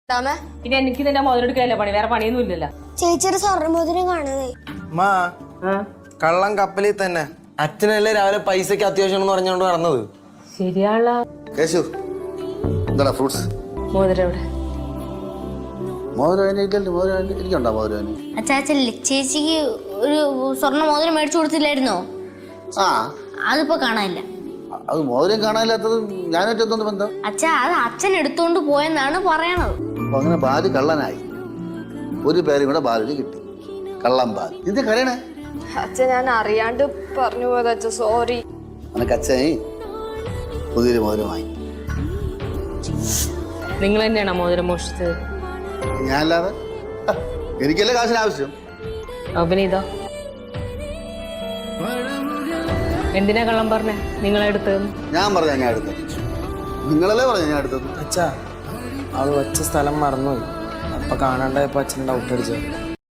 പിന്നെ എനിക്ക് നിന്റെ മോതിരെടുക്കല്ലേ പണി, വേറെ പണിയൊന്നും ഇല്ലല്ലോ. ചേച്ചിയുടെ സ്വർണ്ണമോതിരം കാണാതെ കള്ളം കപ്പലിൽ തന്നെ. അച്ഛനല്ലേ രാവിലെ പൈസക്ക് അത്യാവശ്യം പറഞ്ഞോണ്ട് നടന്നത്. ശരിയാണല്ലോ. കേശു എന്താ ഫ്രൂട്ട്സ്? മോതിരം എവിടെ? മോതിരം എനിക്കുണ്ടോ മോതിരം? അച്ഛാച്ചല്ലേ ചേച്ചിക്ക് ഒരു സ്വർണ്ണ മോതിരം മേടിച്ചു കൊടുത്തില്ലായിരുന്നോ? ആ അതിപ്പോ കാണാനില്ല. അത് മോതിരം കാണാനില്ലാത്തത് ഞാനായിട്ട് എന്തോന്ന് ബന്ധം? അച്ഛാ അത് അച്ഛൻ എടുത്തോണ്ട് പോയെന്നാണ് പറയണത്. അപ്പൊ അങ്ങനെ ബാലു കള്ളനായി. ഒരു പേരും കൂടെ ബാലുവിന് കിട്ടി, കള്ളം ബാലു. ഇത് കരയണേ അച്ഛൻ, ഞാൻ അറിയാണ്ട് പറഞ്ഞു പോയത് അച്ഛ, സോറി. അനക്ക് അച്ഛനെ പുതിയൊരു മോതിരമായി. നിങ്ങൾ തന്നെയാണോ മോതിരം മോഷിച്ചത്? ഞാനല്ലാതെ എനിക്കല്ലേ കാശിന് ആവശ്യം. അഭിനീതോ എന്തിനാ കള്ളം പറഞ്ഞേ? നിങ്ങളെടുത്തത്? ഞാൻ പറഞ്ഞ ഞാൻ എടുത്തത്. നിങ്ങളല്ലേ പറഞ്ഞ ഞാൻ എടുത്തത്. അച്ഛാ അത് വെച്ച സ്ഥലം മറന്നുപോയി. അപ്പൊ കാണാണ്ടായപ്പോ അച്ഛൻ ഡൗട്ട് അടിച്ചത്.